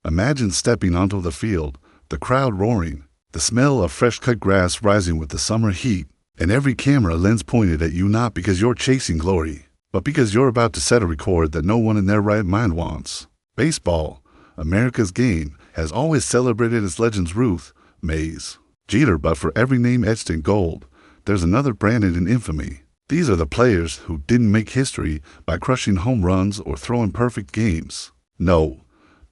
Imagine stepping onto the field, the crowd roaring, the smell of fresh-cut grass rising with the summer heat, and every camera lens pointed at you not because you're chasing glory, but because you're about to set a record that no one in their right mind wants. Baseball, America's game, has always celebrated its legends Ruth, Mays, Jeter, but for every name etched in gold, there's another branded in infamy. These are the players who didn't make history by crushing home runs or throwing perfect games. No,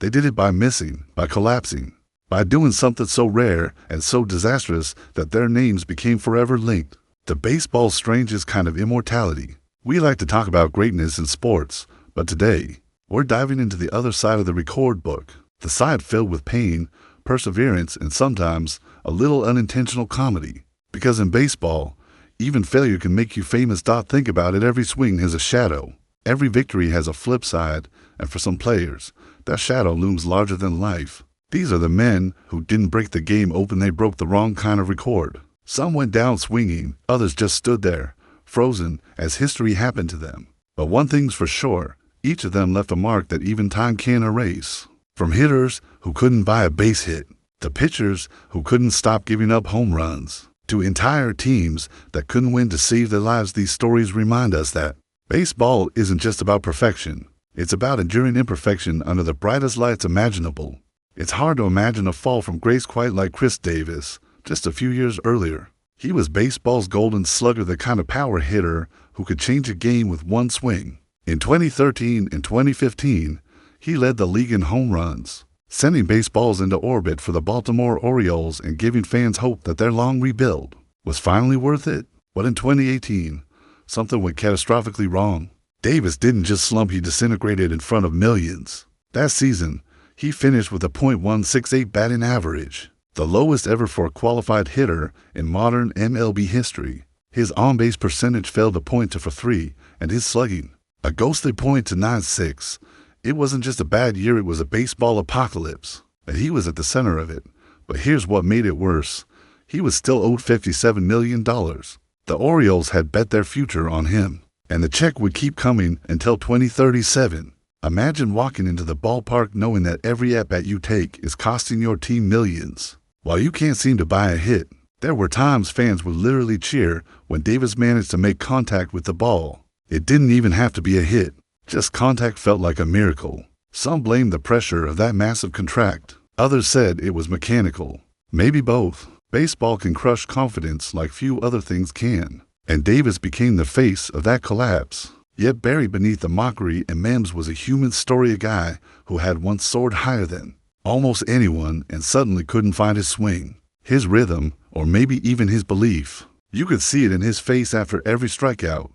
they did it by missing, by collapsing, by doing something so rare and so disastrous that their names became forever linked to baseball's strangest kind of immortality. We like to talk about greatness in sports, but today, we're diving into the other side of the record book, the side filled with pain, perseverance, and sometimes a little unintentional comedy. Because in baseball, even failure can make you famous. Think about it, every swing has a shadow. Every victory has a flip side, and for some players, that shadow looms larger than life. These are the men who didn't break the game open, they broke the wrong kind of record. Some went down swinging, others just stood there, frozen as history happened to them. But one thing's for sure, each of them left a mark that even time can't erase. From hitters who couldn't buy a base hit, to pitchers who couldn't stop giving up home runs, to entire teams that couldn't win to save their lives, these stories remind us that baseball isn't just about perfection. It's about enduring imperfection under the brightest lights imaginable. It's hard to imagine a fall from grace quite like Chris Davis, just a few years earlier. He was baseball's golden slugger, the kind of power hitter who could change a game with one swing. In 2013 and 2015, he led the league in home runs, sending baseballs into orbit for the Baltimore Orioles and giving fans hope that their long rebuild was finally worth it. But in 2018, something went catastrophically wrong. Davis didn't just slump, he disintegrated in front of millions. That season, he finished with a .168 batting average, the lowest ever for a qualified hitter in modern MLB history. His on-base percentage fell to .243, and his slugging, a ghostly .296. It wasn't just a bad year, it was a baseball apocalypse, and he was at the center of it. But here's what made it worse. He was still owed $57 million. The Orioles had bet their future on him, and the check would keep coming until 2037. Imagine walking into the ballpark knowing that every at-bat you take is costing your team millions. While you can't seem to buy a hit, there were times fans would literally cheer when Davis managed to make contact with the ball. It didn't even have to be a hit. Just contact felt like a miracle. Some blamed the pressure of that massive contract. Others said it was mechanical. Maybe both. Baseball can crush confidence like few other things can, and Davis became the face of that collapse. Yet buried beneath the mockery and memes was a human story, a guy who had once soared higher than almost anyone and suddenly couldn't find his swing, his rhythm, or maybe even his belief. You could see it in his face after every strikeout.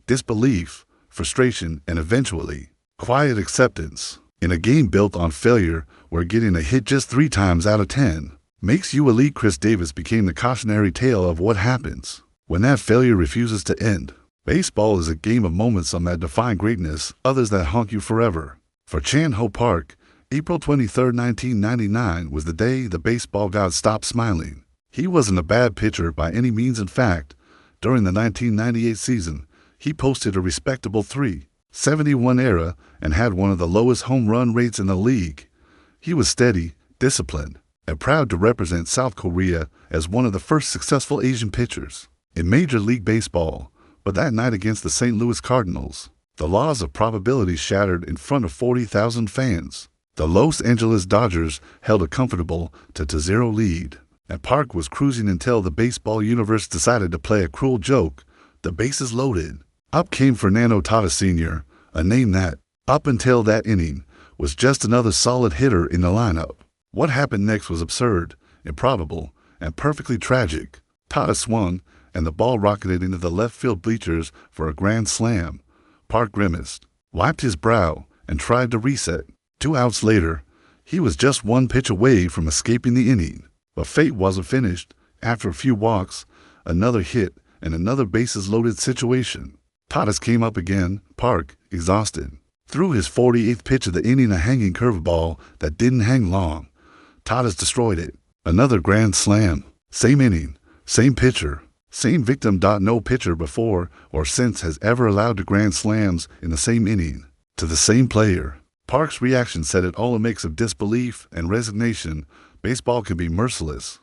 Disbelief, frustration, and eventually, quiet acceptance. In a game built on failure, where getting a hit just 3 times out of 10 makes you elite, Chris Davis became the cautionary tale of what happens when that failure refuses to end. Baseball is a game of moments, some that define greatness, others that haunt you forever. For Chan Ho Park, April 23, 1999 was the day the baseball god stopped smiling. He wasn't a bad pitcher by any means. In fact, during the 1998 season, he posted a respectable .371 ERA and had one of the lowest home run rates in the league. He was steady, disciplined, and proud to represent South Korea as one of the first successful Asian pitchers in Major League Baseball. But that night against the St. Louis Cardinals, the laws of probability shattered in front of 40,000 fans. The Los Angeles Dodgers held a comfortable 2-0 lead, and Park was cruising until the baseball universe decided to play a cruel joke. The bases loaded. Up came Fernando Tatis Sr., a name that, up until that inning, was just another solid hitter in the lineup. What happened next was absurd, improbable, and perfectly tragic. Tatis swung, and the ball rocketed into the left field bleachers for a grand slam. Park grimaced, wiped his brow, and tried to reset. 2 outs later, he was just one pitch away from escaping the inning. But fate wasn't finished. After a few walks, another hit, and another bases-loaded situation. Tatis came up again. Park, exhausted, threw his 48th pitch of the inning, a hanging curveball that didn't hang long. Tatis destroyed it. Another grand slam. Same inning, same pitcher, same victim. No pitcher before or since has ever allowed 2 grand slams in the same inning to the same player. Park's reaction said it all a mix of disbelief and resignation. Baseball can be merciless.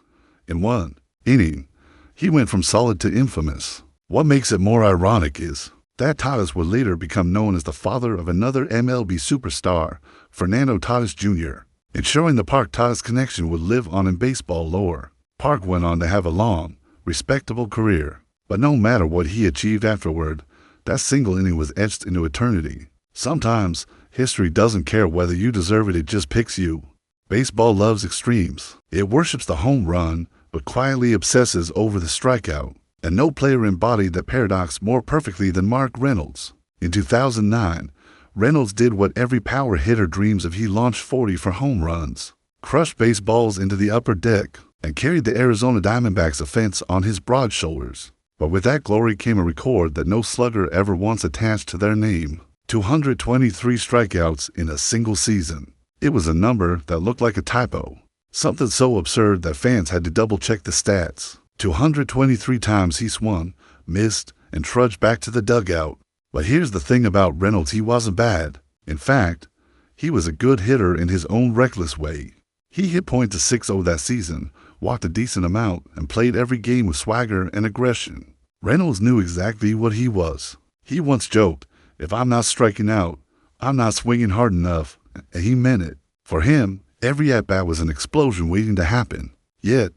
In one inning, he went from solid to infamous. What makes it more ironic is that Tatis would later become known as the father of another MLB superstar, Fernando Tatis Jr., ensuring the Park-Tatis connection would live on in baseball lore. Park went on to have a long, respectable career, but no matter what he achieved afterward, that single inning was etched into eternity. Sometimes, history doesn't care whether you deserve it, it just picks you. Baseball loves extremes. It worships the home run, but quietly obsesses over the strikeout. And no player embodied that paradox more perfectly than Mark Reynolds. In 2009, Reynolds did what every power hitter dreams of. He launched 40 for home runs, crushed baseballs into the upper deck, and carried the Arizona Diamondbacks' offense on his broad shoulders. But with that glory came a record that no slugger ever once attached to their name: 223 strikeouts in a single season. It was a number that looked like a typo, something so absurd that fans had to double-check the stats. 223 times he swung, missed, and trudged back to the dugout. But here's the thing about Reynolds: he wasn't bad. In fact, he was a good hitter in his own reckless way. He hit .260 that season, walked a decent amount, and played every game with swagger and aggression. Reynolds knew exactly what he was. He once joked, "If I'm not striking out, I'm not swinging hard enough," and he meant it. For him, every at-bat was an explosion waiting to happen. Yet,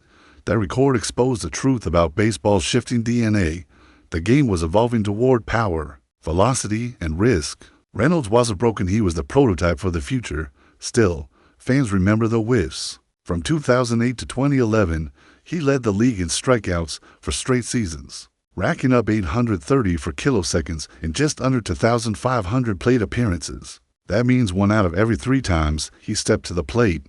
that record exposed the truth about baseball's shifting DNA. The game was evolving toward power, velocity, and risk. Reynolds wasn't broken, he was the prototype for the future. Still, fans remember the whiffs. From 2008 to 2011, he led the league in strikeouts for straight seasons, racking up 830 for kiloseconds in just under 2,500 plate appearances. That means 1 out of every 3 times he stepped to the plate,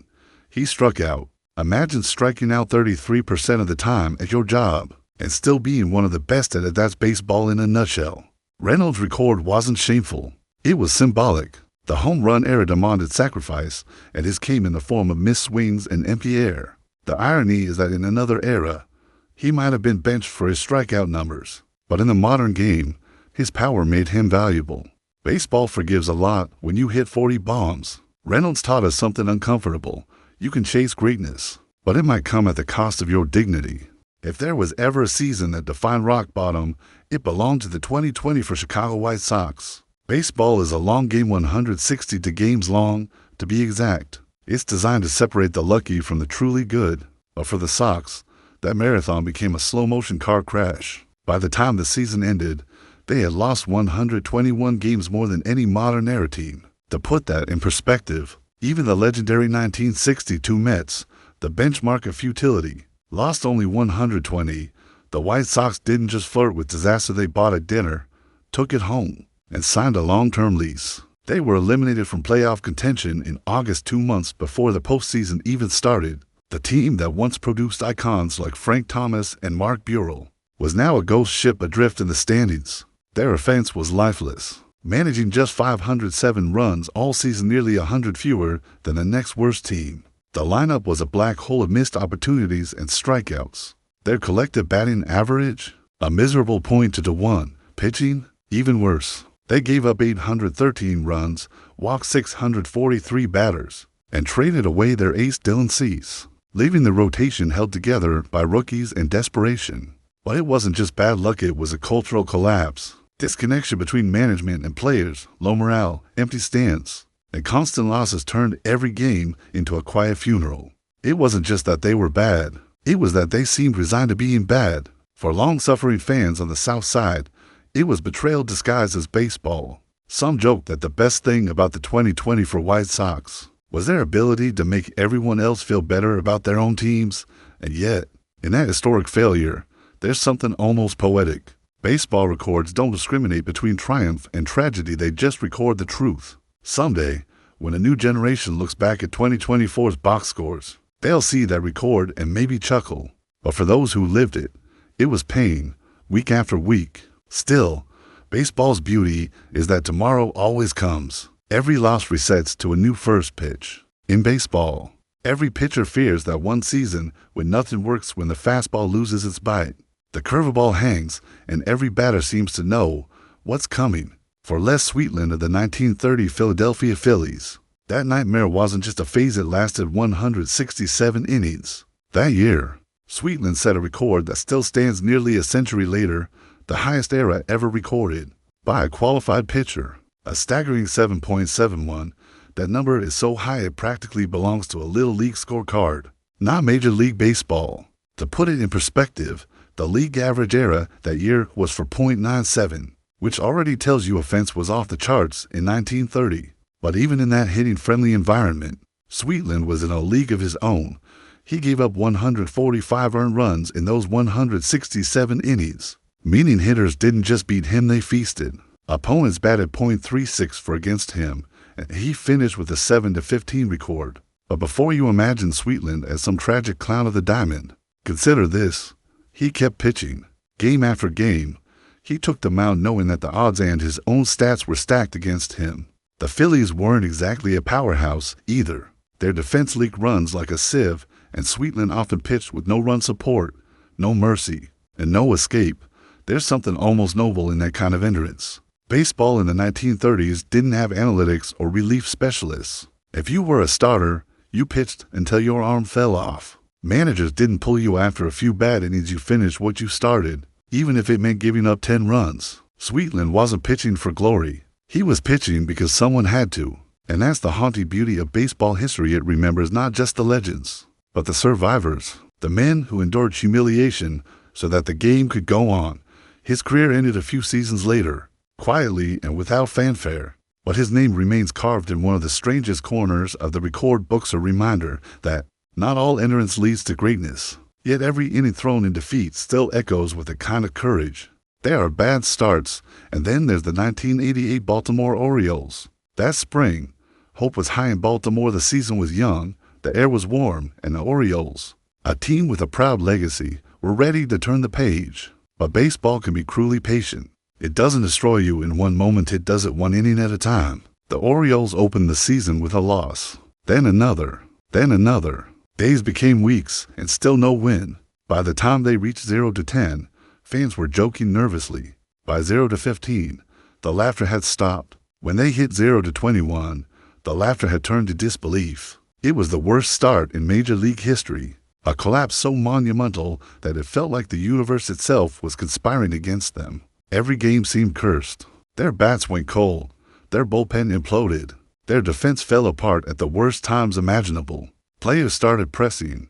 he struck out. Imagine striking out 33% of the time at your job and still being one of the best at it. That's baseball in a nutshell. Reynolds' record wasn't shameful. It was symbolic. The home run era demanded sacrifice, and his came in the form of missed swings and empty air. The irony is that in another era, he might have been benched for his strikeout numbers. But in the modern game, his power made him valuable. Baseball forgives a lot when you hit 40 bombs. Reynolds taught us something uncomfortable. You can chase greatness, but it might come at the cost of your dignity. If there was ever a season that defined rock bottom, it belonged to the 2020 for Chicago White Sox. Baseball is a long game, 162 games long, to be exact. It's designed to separate the lucky from the truly good. But for the Sox, that marathon became a slow-motion car crash. By the time the season ended, they had lost 121 games, more than any modern era team. To put that in perspective, even the legendary 1962 Mets, the benchmark of futility, lost only 120. The White Sox didn't just flirt with disaster, they bought a dinner, took it home, and signed a long-term lease. They were eliminated from playoff contention in August, 2 months before the postseason even started. The team that once produced icons like Frank Thomas and Mark Burrell was now a ghost ship adrift in the standings. Their offense was lifeless, managing just 507 runs all season, nearly 100 fewer than the next worst team. The lineup was a black hole of missed opportunities and strikeouts. Their collective batting average, a miserable .221. Pitching, even worse. They gave up 813 runs, walked 643 batters, and traded away their ace Dylan Cease, leaving the rotation held together by rookies and desperation. But it wasn't just bad luck, it was a cultural collapse. Disconnection between management and players, low morale, empty stands, and constant losses turned every game into a quiet funeral. It wasn't just that they were bad, it was that they seemed resigned to being bad. For long-suffering fans on the South Side, it was betrayal disguised as baseball. Some joked that the best thing about the 2020 for White Sox was their ability to make everyone else feel better about their own teams. And yet, in that historic failure, there's something almost poetic. Baseball records don't discriminate between triumph and tragedy, they just record the truth. Someday, when a new generation looks back at 2024's box scores, they'll see that record and maybe chuckle. But for those who lived it, it was pain, week after week. Still, baseball's beauty is that tomorrow always comes. Every loss resets to a new first pitch. In baseball, every pitcher fears that one season when nothing works, when the fastball loses its bite. The curveball hangs, and every batter seems to know what's coming. For Les Sweetland of the 1930 Philadelphia Phillies, That nightmare wasn't just a phase, it lasted 167 innings. That year, Sweetland set a record that still stands nearly a century later, the highest era ever recorded by a qualified pitcher. A staggering 7.71. That number is so high it practically belongs to a Little League scorecard, not Major League Baseball. To put it in perspective, the league average era that year was for .97, which already tells you offense was off the charts in 1930. But even in that hitting-friendly environment, Sweetland was in a league of his own. He gave up 145 earned runs in those 167 innings, meaning hitters didn't just beat him, they feasted. Opponents batted .36 for against him, and he finished with a 7-15 record. But before you imagine Sweetland as some tragic clown of the diamond, consider this. He kept pitching. Game after game, he took the mound knowing that the odds and his own stats were stacked against him. The Phillies weren't exactly a powerhouse either. Their defense leaked runs like a sieve, and Sweetland often pitched with no run support, no mercy, and no escape. There's something almost noble in that kind of endurance. Baseball in the 1930s didn't have analytics or relief specialists. If you were a starter, you pitched until your arm fell off. Managers didn't pull you after a few bad innings. You finished what you started, even if it meant giving up 10 runs. Sweetland wasn't pitching for glory. He was pitching because someone had to. And that's the haunting beauty of baseball history. It remembers not just the legends, but the survivors, the men who endured humiliation so that the game could go on. His career ended a few seasons later, quietly and without fanfare, but his name remains carved in one of the strangest corners of the record books, a reminder that not all endurance leads to greatness, yet every inning thrown in defeat still echoes with a kind of courage. There are bad starts, and then there's the 1988 Baltimore Orioles. That spring, hope was high in Baltimore. The season was young, the air was warm, and the Orioles, a team with a proud legacy, were ready to turn the page. But baseball can be cruelly patient. It doesn't destroy you in one moment, it does it one inning at a time. The Orioles opened the season with a loss, then another, then another. Days became weeks, and still no win. By the time they reached 0-10, fans were joking nervously. By 0-15, the laughter had stopped. When they hit 0-21, the laughter had turned to disbelief. It was the worst start in Major League history, a collapse so monumental that it felt like the universe itself was conspiring against them. Every game seemed cursed. Their bats went cold. Their bullpen imploded. Their defense fell apart at the worst times imaginable. Players started pressing,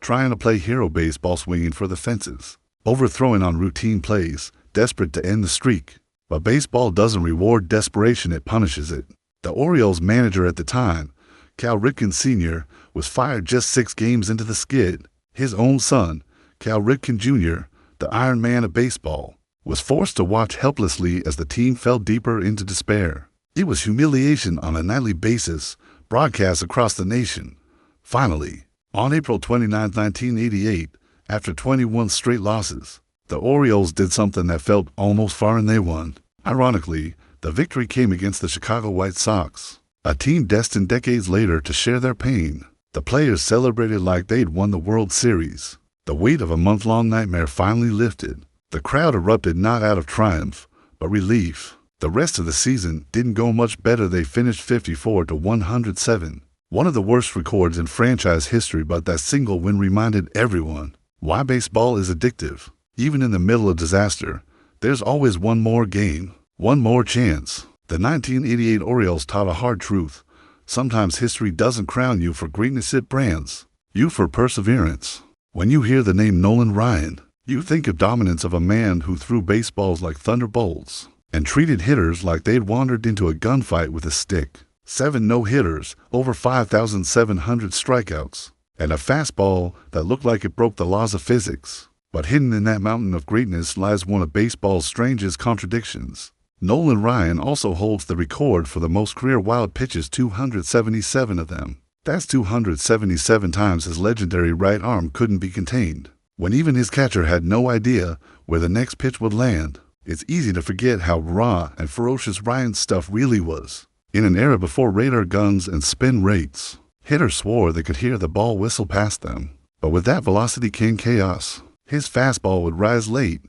trying to play hero baseball, swinging for the fences, overthrowing on routine plays, desperate to end the streak. But baseball doesn't reward desperation, it punishes it. The Orioles manager at the time, Cal Ripken Sr., was fired just 6 games into the skid. His own son, Cal Ripken Jr., the Iron Man of baseball, was forced to watch helplessly as the team fell deeper into despair. It was humiliation on a nightly basis, broadcast across the nation. Finally, on April 29, 1988, after 21 straight losses, the Orioles did something that felt almost foreign. They won. Ironically, the victory came against the Chicago White Sox, a team destined decades later to share their pain. The players celebrated like they'd won the World Series. The weight of a month-long nightmare finally lifted. The crowd erupted not out of triumph, but relief. The rest of the season didn't go much better. They finished 54-107. One of the worst records in franchise history, but that single win reminded everyone why baseball is addictive. Even in the middle of disaster, there's always one more game, one more chance. The 1988 Orioles taught a hard truth. Sometimes history doesn't crown you for greatness, it brands you for perseverance. When you hear the name Nolan Ryan, you think of dominance of a man who threw baseballs like thunderbolts and treated hitters like they'd wandered into a gunfight with a stick. 7 no-hitters, over 5,700 strikeouts, and a fastball that looked like it broke the laws of physics. But hidden in that mountain of greatness lies one of baseball's strangest contradictions. Nolan Ryan also holds the record for the most career wild pitches, 277 of them. That's 277 times his legendary right arm couldn't be contained. When even his catcher had no idea where the next pitch would land, it's easy to forget how raw and ferocious Ryan's stuff really was. In an era before radar guns and spin rates, hitters swore they could hear the ball whistle past them. But with that velocity came chaos. His fastball would rise late,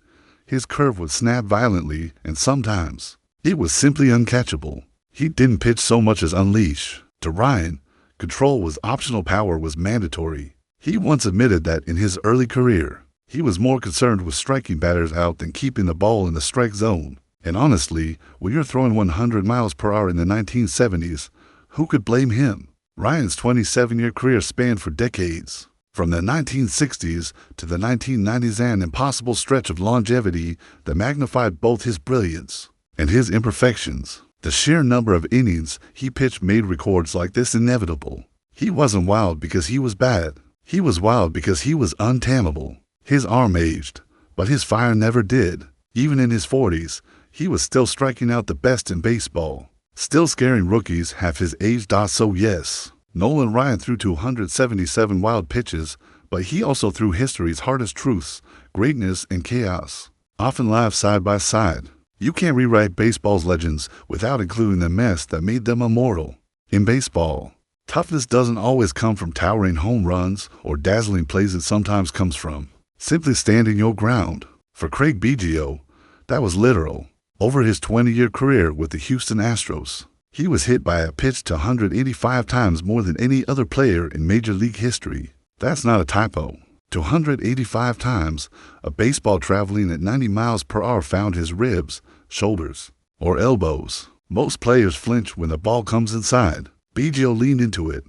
his curve would snap violently, and sometimes it was simply uncatchable. He didn't pitch so much as unleash. To Ryan, control was optional, power was mandatory. He once admitted that in his early career, he was more concerned with striking batters out than keeping the ball in the strike zone. And honestly, when you're throwing 100 miles per hour in the 1970s, who could blame him? Ryan's 27-year career spanned for decades. From the 1960s to the 1990s, an impossible stretch of longevity that magnified both his brilliance and his imperfections. The sheer number of innings he pitched made records like this inevitable. He wasn't wild because he was bad. He was wild because he was untamable. His arm aged, but his fire never did. Even in his 40s, he was still striking out the best in baseball, still scaring rookies half his age. So yes, Nolan Ryan threw 277 wild pitches, but he also threw history's hardest truths, greatness and chaos, often live side by side. You can't rewrite baseball's legends without including the mess that made them immortal. In baseball, toughness doesn't always come from towering home runs or dazzling plays. It sometimes comes from simply standing your ground. For Craig Biggio, that was literal. Over his 20-year career with the Houston Astros, he was hit by a pitch 285 times, more than any other player in Major League history. That's not a typo. 285 times, a baseball traveling at 90 miles per hour found his ribs, shoulders, or elbows. Most players flinch when the ball comes inside. Biggio leaned into it.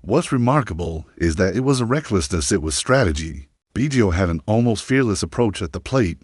What's remarkable is that it wasn't recklessness, it was strategy. Biggio had an almost fearless approach at the plate,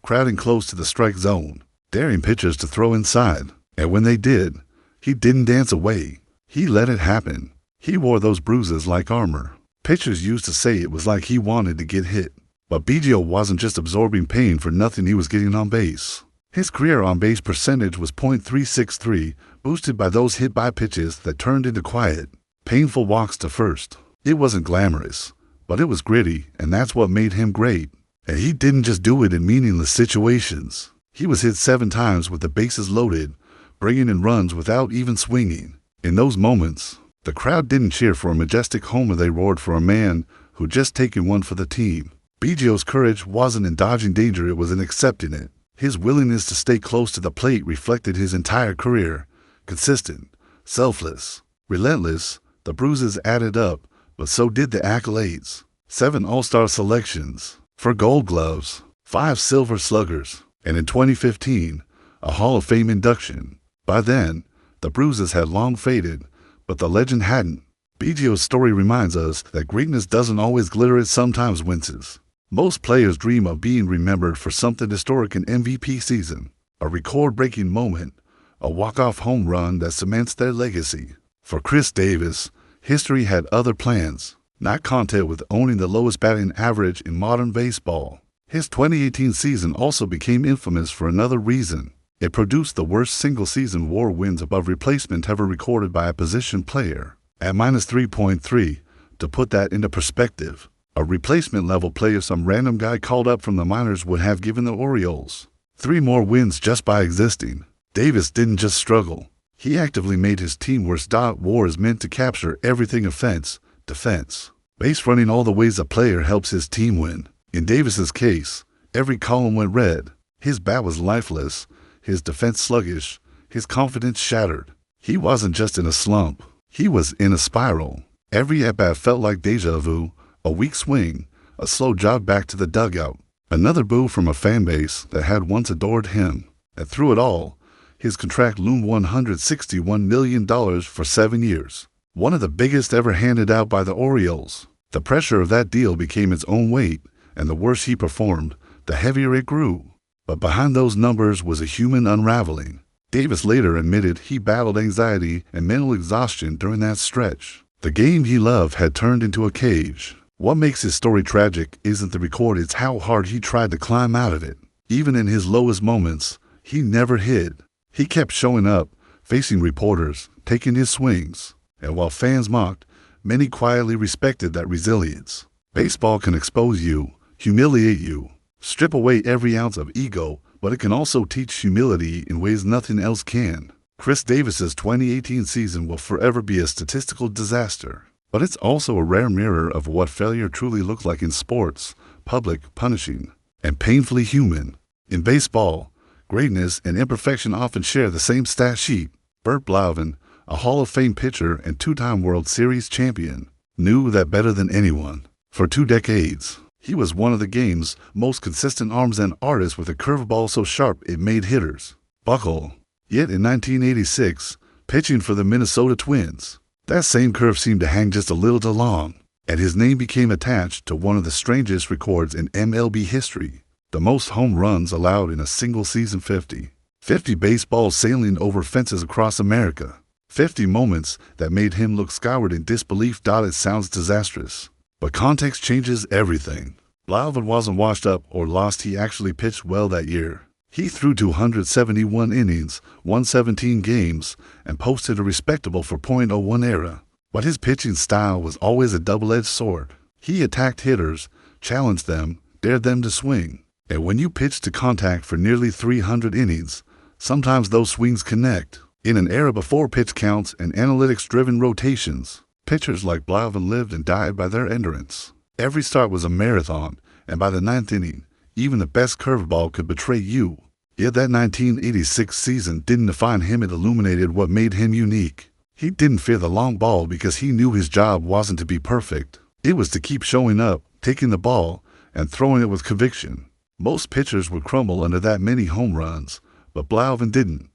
crowding close to the strike zone, daring pitchers to throw inside. And when they did, he didn't dance away. He let it happen. He wore those bruises like armor. Pitchers used to say it was like he wanted to get hit. But Biggio wasn't just absorbing pain for nothing, he was getting on base. His career on-base percentage was .363, boosted by those hit-by pitches that turned into quiet, painful walks to first. It wasn't glamorous, but it was gritty, and that's what made him great. And he didn't just do it in meaningless situations. He was hit 7 times with the bases loaded, bringing in runs without even swinging. In those moments, the crowd didn't cheer for a majestic homer, they roared for a man who'd just taken one for the team. Biggio's courage wasn't in dodging danger, it was in accepting it. His willingness to stay close to the plate reflected his entire career. Consistent, selfless, relentless. The bruises added up, but so did the accolades. 7 All-Star selections, 4 Gold Gloves, 5 Silver Sluggers, and in 2015, a Hall of Fame induction. By then, the bruises had long faded, but the legend hadn't. Biggio's story reminds us that greatness doesn't always glitter, it sometimes winces. Most players dream of being remembered for something historic, an MVP season, a record-breaking moment, a walk-off home run that cements their legacy. For Chris Davis, history had other plans, not content with owning the lowest batting average in modern baseball. His 2018 season also became infamous for another reason. It produced the worst single-season WAR wins above replacement ever recorded by a position player, at -3.3. To put that into perspective, a replacement-level player some random guy called up from the minors would have given the Orioles 3 more wins just by existing. Davis didn't just struggle. He actively made his team worse. WAR is meant to capture everything: offense, defense, base running, all the ways a player helps his team win. In Davis's case, every column went red. His bat was lifeless, his defense sluggish, his confidence shattered. He wasn't just in a slump, he was in a spiral. Every at-bat felt like deja vu, a weak swing, a slow jog back to the dugout, another boo from a fan base that had once adored him. And through it all, his contract loomed: $161 million for 7 years, one of the biggest ever handed out by the Orioles. The pressure of that deal became its own weight, and the worse he performed, the heavier it grew. But behind those numbers was a human unraveling. Davis later admitted he battled anxiety and mental exhaustion during that stretch. The game he loved had turned into a cage. What makes his story tragic isn't the record, it's how hard he tried to climb out of it. Even in his lowest moments, he never hid. He kept showing up, facing reporters, taking his swings. And while fans mocked, many quietly respected that resilience. Baseball can expose you, humiliate you, strip away every ounce of ego, but it can also teach humility in ways nothing else can. Chris Davis's 2018 season will forever be a statistical disaster, but it's also a rare mirror of what failure truly looks like in sports: public, punishing, and painfully human. In baseball, greatness and imperfection often share the same stat sheet. Bert Blouin, a Hall of Fame pitcher and two-time World Series champion, knew that better than anyone. For 2 decades, he was one of the game's most consistent arms and artists with a curveball so sharp it made hitters buckle. Yet in 1986, pitching for the Minnesota Twins, that same curve seemed to hang just a little too long, and his name became attached to one of the strangest records in MLB history: the most home runs allowed in a single season. 50 baseballs sailing over fences across America. 50 moments that made him look scoured in disbelief. It sounds disastrous, but context changes everything. Blauvin wasn't washed up or lost. He actually pitched well that year. He threw 271 innings, won 17 games, and posted a respectable 4.01 ERA. But his pitching style was always a double-edged sword. He attacked hitters, challenged them, dared them to swing. And when you pitch to contact for nearly 300 innings, sometimes those swings connect. In an era before pitch counts and analytics-driven rotations, pitchers like Blauvin lived and died by their endurance. Every start was a marathon, and by the 9th inning, even the best curveball could betray you. Yet that 1986 season didn't define him. It illuminated what made him unique. He didn't fear the long ball because he knew his job wasn't to be perfect. It was to keep showing up, taking the ball, and throwing it with conviction. Most pitchers would crumble under that many home runs, but Blauvin didn't.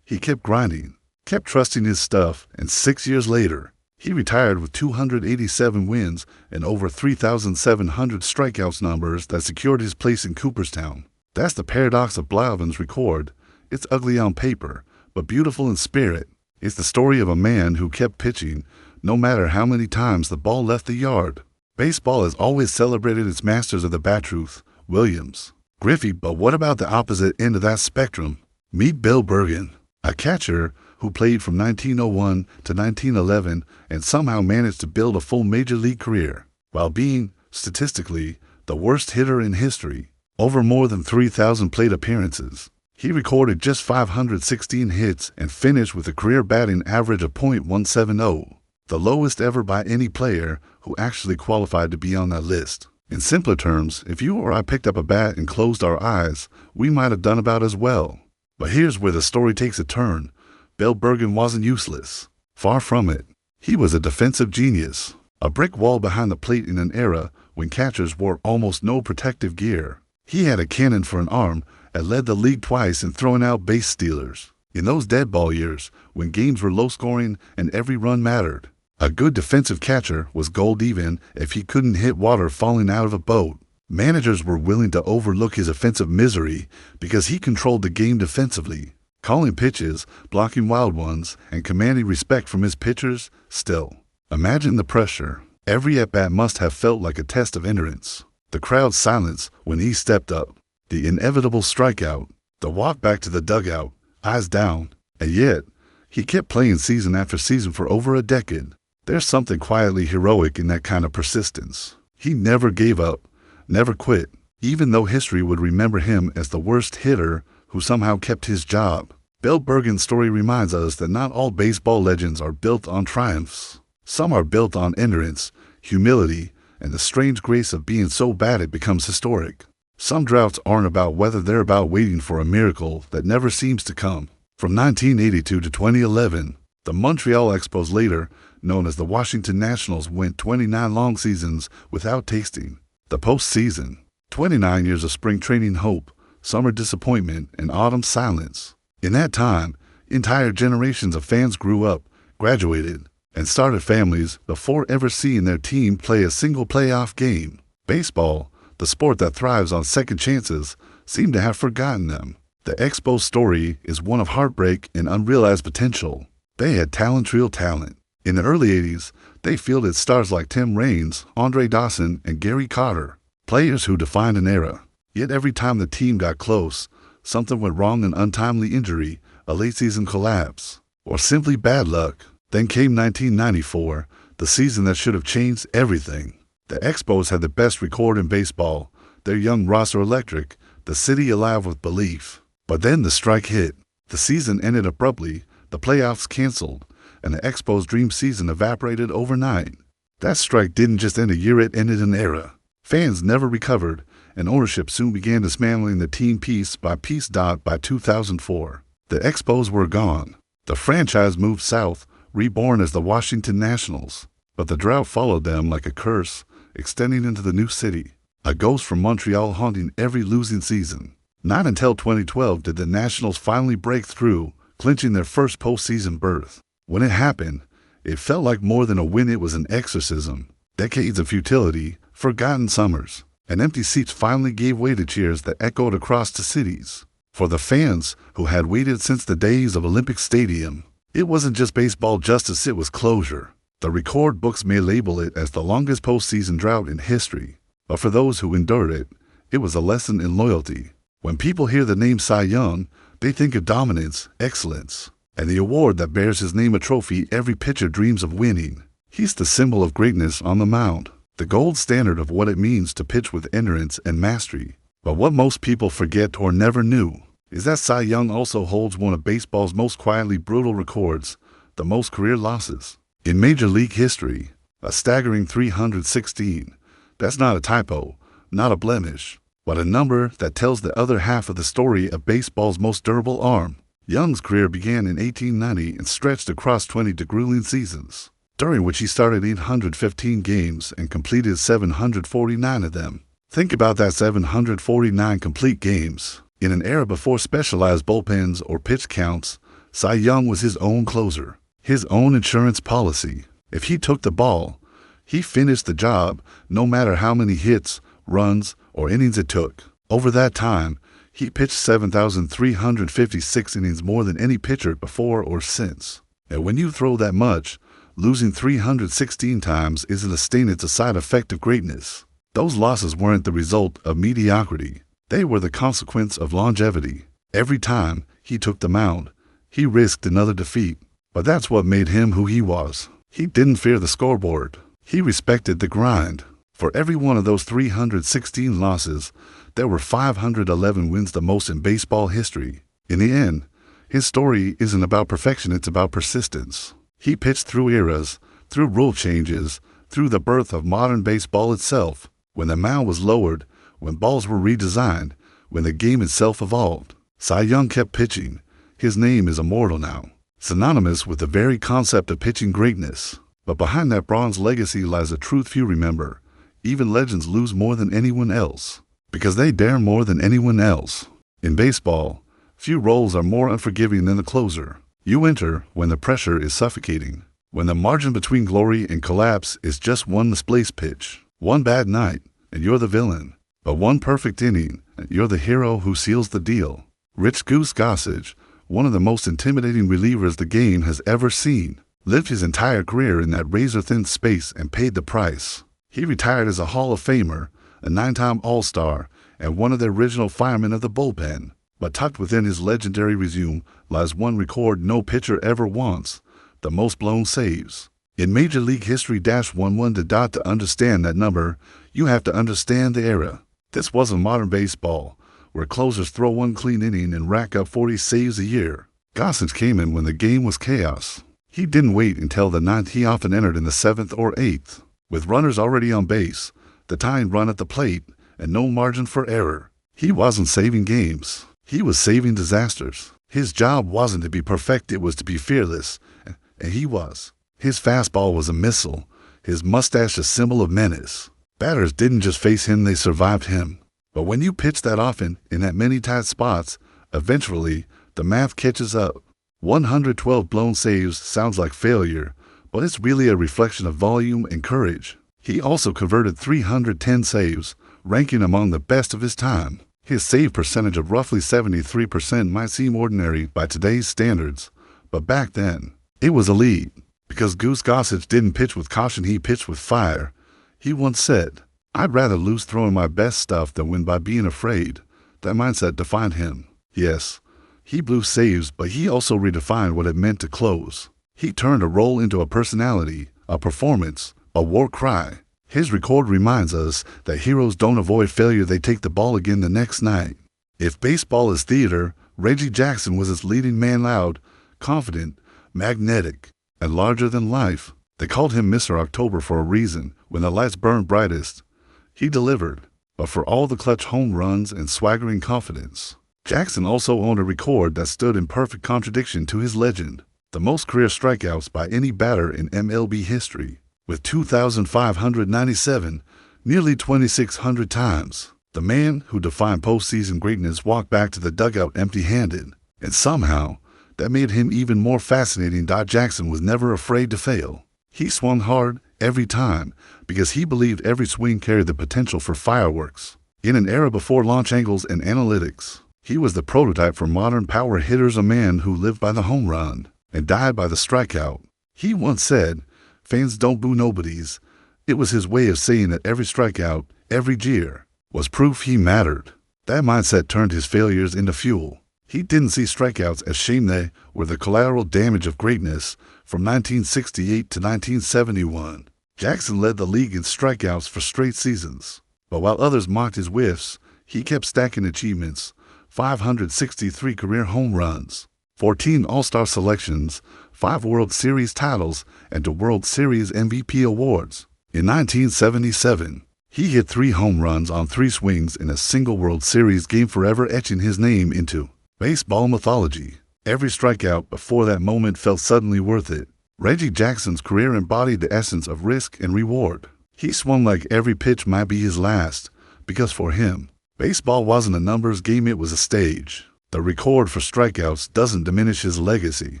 He kept grinding, kept trusting his stuff, and 6 years later, he retired with 287 wins and over 3,700 strikeouts, numbers that secured his place in Cooperstown. That's the paradox of Blauvin's record. It's ugly on paper, but beautiful in spirit. It's the story of a man who kept pitching, no matter how many times the ball left the yard. Baseball has always celebrated its masters of the bat truth, Williams, Griffey, but what about the opposite end of that spectrum? Meet Bill Bergen, a catcher who played from 1901 to 1911 and somehow managed to build a full major league career, while being, statistically, the worst hitter in history. Over more than 3,000 plate appearances, he recorded just 516 hits and finished with a career batting average of .170, the lowest ever by any player who actually qualified to be on that list. In simpler terms, if you or I picked up a bat and closed our eyes, we might have done about as well. But here's where the story takes a turn. Bill Bergen wasn't useless. Far from it. He was a defensive genius, a brick wall behind the plate in an era when catchers wore almost no protective gear. He had a cannon for an arm and led the league twice in throwing out base stealers. In those dead ball years, when games were low scoring and every run mattered, a good defensive catcher was gold even if he couldn't hit water falling out of a boat. Managers were willing to overlook his offensive misery because he controlled the game defensively, calling pitches, blocking wild ones, and commanding respect from his pitchers. Still, imagine the pressure. Every at-bat must have felt like a test of endurance. The crowd's silence when he stepped up, the inevitable strikeout, the walk back to the dugout, eyes down, and yet, he kept playing season after season for over a decade. There's something quietly heroic in that kind of persistence. He never gave up, never quit, even though history would remember him as the worst hitter who somehow kept his job. Bill Bergen's story reminds us that not all baseball legends are built on triumphs. Some are built on endurance, humility, and the strange grace of being so bad it becomes historic. Some droughts aren't about weather, they're about waiting for a miracle that never seems to come. From 1982 to 2011, the Montreal Expos, later known as the Washington Nationals, went 29 long seasons without tasting the postseason. 29 years of spring training hope, summer disappointment, and autumn silence. In that time, entire generations of fans grew up, graduated, and started families before ever seeing their team play a single playoff game. Baseball, the sport that thrives on second chances, seemed to have forgotten them. The Expos story is one of heartbreak and unrealized potential. They had talent, real talent. In the early 80s, they fielded stars like Tim Raines, Andre Dawson, and Gary Carter, players who defined an era. Yet every time the team got close, something went wrong: an untimely injury, a late season collapse, or simply bad luck. Then came 1994, the season that should have changed everything. The Expos had the best record in baseball, their young roster electric, the city alive with belief. But then the strike hit. The season ended abruptly, the playoffs canceled, and the Expos' dream season evaporated overnight. That strike didn't just end a year, it ended an era. Fans never recovered, and ownership soon began dismantling the team piece by piece. By 2004, the Expos were gone. The franchise moved south, reborn as the Washington Nationals. But the drought followed them like a curse, extending into the new city, a ghost from Montreal haunting every losing season. Not until 2012 did the Nationals finally break through, clinching their first postseason berth. When it happened, it felt like more than a win, it was an exorcism. Decades of futility, forgotten summers, and empty seats finally gave way to cheers that echoed across the cities. For the fans who had waited since the days of Olympic Stadium, it wasn't just baseball justice, it was closure. The record books may label it as the longest postseason drought in history, but for those who endured it, it was a lesson in loyalty. When people hear the name Cy Young, they think of dominance, excellence, and the award that bears his name, a trophy every pitcher dreams of winning. He's the symbol of greatness on the mound, the gold standard of what it means to pitch with endurance and mastery. But what most people forget or never knew is that Cy Young also holds one of baseball's most quietly brutal records, the most career losses in Major League history, a staggering 316. That's not a typo, not a blemish, but a number that tells the other half of the story of baseball's most durable arm. Young's career began in 1890 and stretched across 20 grueling seasons, during which he started 815 games and completed 749 of them. Think about that, 749 complete games. In an era before specialized bullpens or pitch counts, Cy Young was his own closer, his own insurance policy. If he took the ball, he finished the job, no matter how many hits, runs, or innings it took. Over that time, he pitched 7,356 innings, more than any pitcher before or since. And when you throw that much, losing 316 times isn't a stain, it's a side effect of greatness. Those losses weren't the result of mediocrity. They were the consequence of longevity. Every time he took the mound, he risked another defeat. But that's what made him who he was. He didn't fear the scoreboard. He respected the grind. For every one of those 316 losses, there were 511 wins, the most in baseball history. In the end, his story isn't about perfection, it's about persistence. He pitched through eras, through rule changes, through the birth of modern baseball itself, when the mound was lowered, when balls were redesigned, when the game itself evolved. Cy Young kept pitching. His name is immortal now, synonymous with the very concept of pitching greatness. But behind that bronze legacy lies a truth few remember. Even legends lose more than anyone else, because they dare more than anyone else. In baseball, few roles are more unforgiving than the closer. You enter when the pressure is suffocating, when the margin between glory and collapse is just one misplaced pitch, one bad night, and you're the villain. But one perfect inning, and you're the hero who seals the deal. Rich Goose Gossage, one of the most intimidating relievers the game has ever seen, lived his entire career in that razor-thin space and paid the price. He retired as a Hall of Famer, a 9-time All-Star, and one of the original firemen of the bullpen. But tucked within his legendary resume lies one record no pitcher ever wants: the most blown saves. In Major League history, -11 to understand that number, you have to understand the era. This wasn't modern baseball, where closers throw one clean inning and rack up 40 saves a year. Gossage came in when the game was chaos. He didn't wait until the ninth, he often entered in the 7th or 8th. With runners already on base, the tying run at the plate, and no margin for error. He wasn't saving games. He was saving disasters. His job wasn't to be perfect, it was to be fearless, and he was. His fastball was a missile, his mustache a symbol of menace. Batters didn't just face him, they survived him. But when you pitch that often, in that many tight spots, eventually, the math catches up. 112 blown saves sounds like failure, but it's really a reflection of volume and courage. He also converted 310 saves, ranking among the best of his time. His save percentage of roughly 73% might seem ordinary by today's standards, but back then, it was elite. Because Goose Gossage didn't pitch with caution, he pitched with fire. He once said, "I'd rather lose throwing my best stuff than win by being afraid." That mindset defined him. Yes, he blew saves, but he also redefined what it meant to close. He turned a role into a personality, a performance, a war cry. His record reminds us that heroes don't avoid failure, they take the ball again the next night. If baseball is theater, Reggie Jackson was its leading man, loud, confident, magnetic, and larger than life. They called him Mr. October for a reason. When the lights burned brightest, he delivered. But for all the clutch home runs and swaggering confidence, Jackson also owned a record that stood in perfect contradiction to his legend. the most career strikeouts by any batter in MLB history, with 2,597, nearly 2,600 times. The man who defined postseason greatness walked back to the dugout empty-handed, and somehow, that made him even more fascinating. Jackson was never afraid to fail. He swung hard every time because he believed every swing carried the potential for fireworks. In an era before launch angles and analytics, he was the prototype for modern power hitters, a man who lived by the home run and died by the strikeout. He once said, "Fans don't boo nobodies." It was his way of saying that every strikeout, every jeer, was proof he mattered. That mindset turned his failures into fuel. He didn't see strikeouts as shame, they were the collateral damage of greatness. From 1968 to 1971, Jackson led the league in strikeouts for straight seasons. But while others mocked his whiffs, he kept stacking achievements: 563 career home runs, 14 All-Star selections, 5 World Series titles, and 2 World Series MVP awards. In 1977, he hit 3 home runs on 3 swings in a single World Series game, forever etching his name into baseball mythology. Every strikeout before that moment felt suddenly worth it. Reggie Jackson's career embodied the essence of risk and reward. He swung like every pitch might be his last, because for him, baseball wasn't a numbers game, it was a stage. The record for strikeouts doesn't diminish his legacy,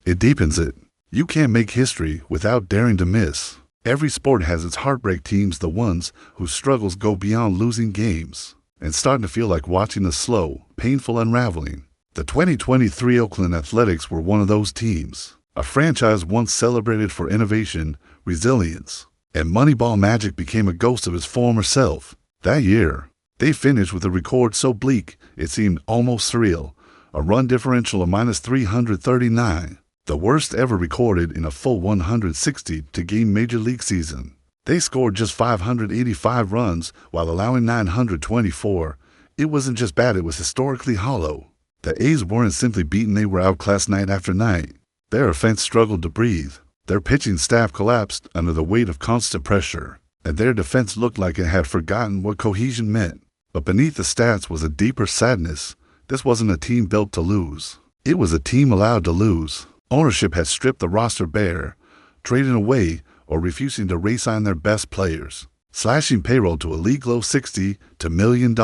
it deepens it. You can't make history without daring to miss. Every sport has its heartbreak teams, the ones whose struggles go beyond losing games and starting to feel like watching a slow, painful unraveling. The 2023 Oakland Athletics were one of those teams, a franchise once celebrated for innovation, resilience, and Moneyball magic became a ghost of its former self. That year, they finished with a record so bleak it seemed almost surreal: a run differential of -339, the worst ever recorded in a full 162-game Major League season. They scored just 585 runs while allowing 924. It wasn't just bad, it was historically hollow. The A's weren't simply beaten, they were outclassed night after night. Their offense struggled to breathe. Their pitching staff collapsed under the weight of constant pressure, and their defense looked like it had forgotten what cohesion meant. But beneath the stats was a deeper sadness. This wasn't a team built to lose. It was a team allowed to lose. Ownership had stripped the roster bare, trading away or refusing to re-sign their best players, slashing payroll to a league-low $60 million.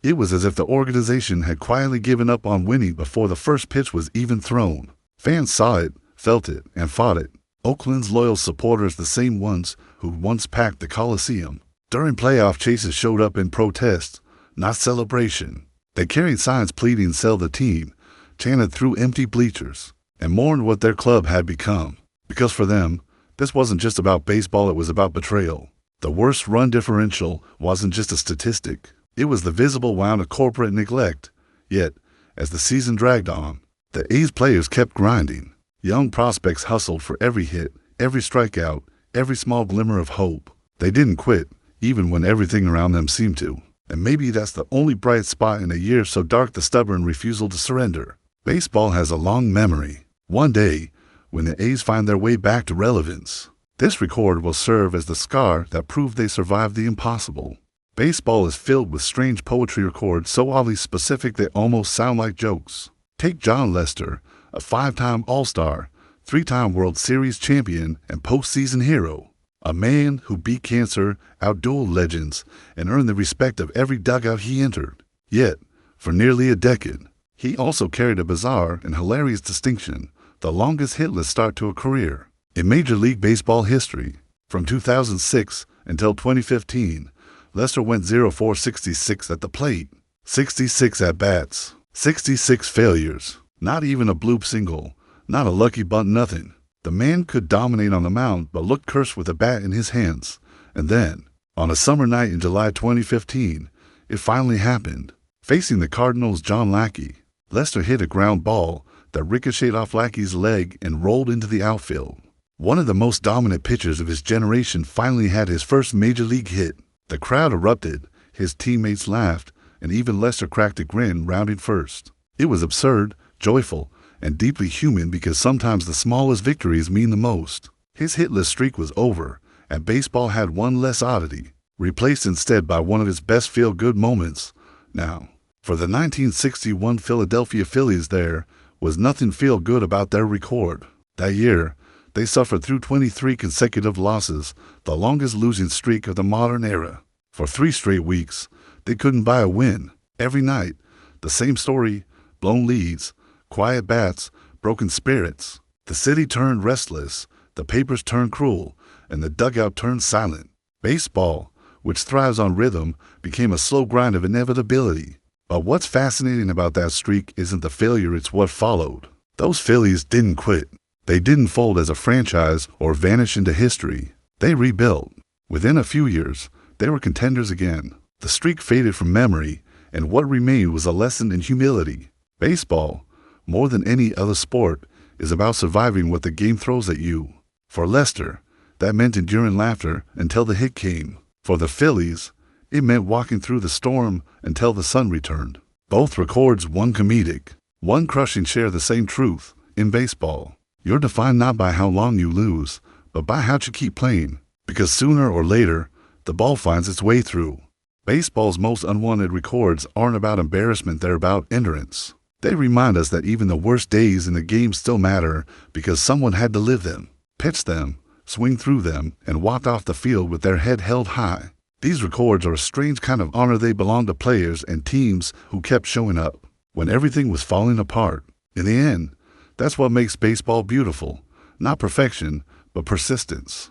It was as if the organization had quietly given up on winning before the first pitch was even thrown. Fans saw it, felt it, and fought it. Oakland's loyal supporters, the same ones who once packed the Coliseum during playoff chases, showed up in protest, not celebration. They carried signs pleading "sell the team," chanted through empty bleachers, and mourned what their club had become. Because for them, this wasn't just about baseball, it was about betrayal. The worst run differential wasn't just a statistic. It was the visible wound of corporate neglect. Yet, as the season dragged on, the A's players kept grinding. Young prospects hustled for every hit, every strikeout, every small glimmer of hope. They didn't quit, even when everything around them seemed to. And maybe that's the only bright spot in a year so dark: the stubborn refusal to surrender. Baseball has a long memory. One day, when the A's find their way back to relevance, this record will serve as the scar that proved they survived the impossible. Baseball is filled with strange poetry records so oddly specific they almost sound like jokes. Take John Lester, a 5-time All-Star, 3-time World Series champion, and postseason hero. A man who beat cancer, outdueled legends, and earned the respect of every dugout he entered. Yet, for nearly a decade, he also carried a bizarre and hilarious distinction: the longest hitless start to a career in Major League Baseball history. From 2006 until 2015, Lester went 0-4-66 at the plate, 66 at-bats, 66 failures, not even a bloop single, not a lucky bunt, nothing. The man could dominate on the mound but looked cursed with a bat in his hands. And then, on a summer night in July 2015, it finally happened. Facing the Cardinals' John Lackey, Lester hit a ground ball that ricocheted off Lackey's leg and rolled into the outfield. One of the most dominant pitchers of his generation finally had his first major league hit. The crowd erupted, his teammates laughed, and even Lester cracked a grin, rounding first. It was absurd, joyful, and deeply human, because sometimes the smallest victories mean the most. His hitless streak was over, and baseball had one less oddity, replaced instead by one of its best feel-good moments. Now, for the 1961 Philadelphia Phillies, there was nothing feel-good about their record. That year, they suffered through 23 consecutive losses, the longest losing streak of the modern era. For 3 straight weeks, they couldn't buy a win. Every night, the same story: blown leads, quiet bats, broken spirits. The city turned restless, the papers turned cruel, and the dugout turned silent. Baseball, which thrives on rhythm, became a slow grind of inevitability. But what's fascinating about that streak isn't the failure, it's what followed. Those Phillies didn't quit. They didn't fold as a franchise or vanish into history. They rebuilt. Within a few years, they were contenders again. The streak faded from memory, and what remained was a lesson in humility. Baseball, more than any other sport, is about surviving what the game throws at you. For Lester, that meant enduring laughter until the hit came. For the Phillies, it meant walking through the storm until the sun returned. Both records, one comedic, one crushing, share the same truth. In baseball, you're defined not by how long you lose, but by how you keep playing. Because sooner or later, the ball finds its way through. Baseball's most unwanted records aren't about embarrassment, they're about endurance. They remind us that even the worst days in the game still matter because someone had to live them, pitch them, swing through them, and walk off the field with their head held high. These records are a strange kind of honor. They belong to players and teams who kept showing up when everything was falling apart. In the end, that's what makes baseball beautiful. Not perfection, but persistence.